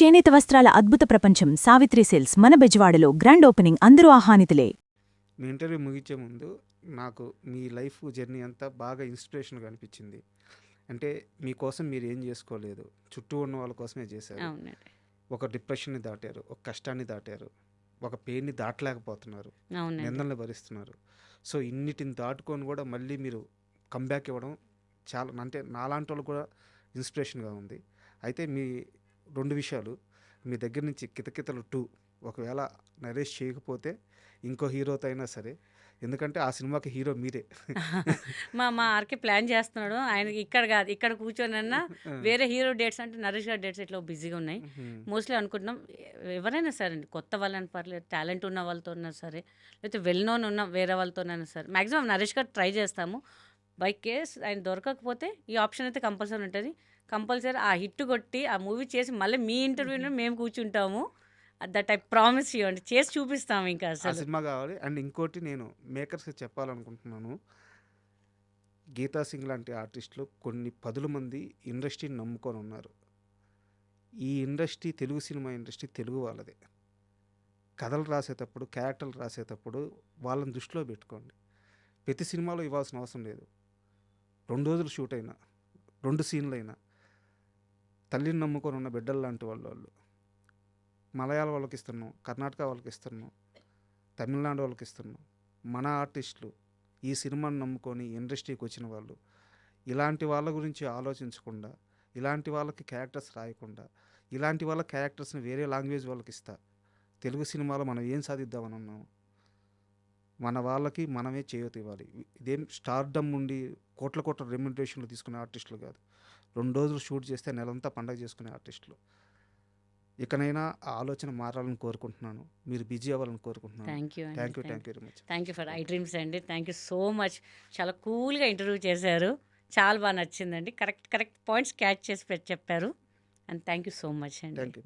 చేనేత వస్త్రాల అద్భుత ప్రపంచం సావిత్రి సిల్క్స్ మన బెజవాడలో గ్రాండ్ ఓపెనింగ్ అందరూ ఆహ్వానితులే. మీ ఇంటర్వ్యూ ముగించే ముందు నాకు మీ లైఫ్ జర్నీ అంతా బాగా ఇన్స్పిరేషన్గా అనిపించింది. అంటే మీకోసం మీరు ఏం చేసుకోలేదు, చుట్టూ ఉన్న వాళ్ళ కోసమే చేశారు. అవునండి. ఒక డిప్రెషన్ని దాటారు, ఒక కష్టాన్ని దాటారు, ఒక పెయిన్ని దాటలేకపోతున్నారు, అవునండి. నిందల్ని భరిస్తున్నారు. సో ఇన్నిటిని దాటుకొని కూడా మళ్ళీ మీరు కంబ్యాక్ ఇవ్వడం చాలా, అంటే నాలాంటి వాళ్ళు కూడా ఇన్స్పిరేషన్గా ఉంది. అయితే మీ 2 విషయాలు, మీ దగ్గర నుంచి కితకితలు 2 ఒకవేళ నరేష్ చేయకపోతే ఇంకో హీరోతో అయినా సరే, ఎందుకంటే ఆ సినిమాకి హీరో మీరే. మా ఆర్కే ప్లాన్ చేస్తున్నాడు. ఆయనకి ఇక్కడ కాదు, ఇక్కడ కూర్చొనన్నా వేరే హీరో డేట్స్ అంటే నరేష్ గారి డేట్స్ ఇట్లా బిజీగా ఉన్నాయి. మోస్ట్లీ అనుకుంటున్నాం ఎవరైనా సరే అండి, కొత్త వాళ్ళని పర్లేదు, టాలెంట్ ఉన్న వాళ్ళతో ఉన్నా సరే, లేకపోతే వెల్ నోన్ ఉన్న వేరే వాళ్ళతోనైనా సరే, మ్యాక్సిమం నరేష్ గారు ట్రై చేస్తాము. బై కేస్ ఆయన దొరకకపోతే ఈ ఆప్షన్ అయితే కంపల్సరీ ఉంటుంది. కంపల్సరీ ఆ హిట్ కొట్టి ఆ మూవీ చేసి మళ్ళీ మీ ఇంటర్వ్యూలో మేము కూర్చుంటాము. దట్ ఐ ప్రామిస్ యూ అండి, చేసి చూపిస్తాము ఇంకా ఆ అసలు. సినిమా కావాలి. అండ్ ఇంకోటి నేను మేకర్స్కి చెప్పాలనుకుంటున్నాను, గీతా సింగ్ లాంటి ఆర్టిస్టులు కొన్ని 10 మంది ఇండస్ట్రీని నమ్ముకొని ఉన్నారు. ఈ industry, Telugu cinema industry Telugu వాళ్ళదే. కథలు రాసేటప్పుడు, క్యారెక్టర్లు రాసేటప్పుడు వాళ్ళని దృష్టిలో పెట్టుకోండి. ప్రతి సినిమాలో ఇవ్వాల్సిన అవసరం లేదు. 2 రోజులు షూట్ అయినా, 2 సీన్లు అయినా, తల్లిని నమ్ముకొని ఉన్న బిడ్డలు లాంటి వాళ్ళు మలయాళ వాళ్ళకి ఇస్తున్నాం, కర్ణాటక వాళ్ళకి ఇస్తున్నాం, తమిళనాడు వాళ్ళకి ఇస్తున్నాం. మన ఆర్టిస్టులు ఈ సినిమాని నమ్ముకొని ఇండస్ట్రీకి వచ్చిన వాళ్ళు, ఇలాంటి వాళ్ళ గురించి ఆలోచించకుండా, ఇలాంటి వాళ్ళకి క్యారెక్టర్స్ రాయకుండా, ఇలాంటి వాళ్ళ క్యారెక్టర్స్ని వేరే లాంగ్వేజ్ వాళ్ళకి ఇస్తా, తెలుగు సినిమాలో మనం ఏం సాధిద్దామని ఉన్నాము, మన వాళ్ళకి మనమే చేయూత ఇవ్వాలి. ఇదేం స్టార్డమ్ నుండి కోట్ల రెమ్యునరేషన్లు తీసుకునే ఆర్టిస్టులు కాదు. 2 రోజులు షూట్ చేస్తే నెలంతా పండగ చేసుకునే ఆర్టిస్టులు. ఇకనైనా ఆ ఆలోచన మారాలని కోరుకుంటున్నాను. మీరు బిజీ అవ్వాలని కోరుకుంటున్నాను. థ్యాంక్ యూ థ్యాంక్ యూ అండి, very much. Thank you for iDreams అండి. Thank you so much. చాలా కూల్గా ఇంటర్వ్యూ చేశారు, చాలా బాగా నచ్చిందండి. కరెక్ట్ పాయింట్స్ క్యాచ్ చేసి చెప్పారు. And thank you so much అండి. Thank you.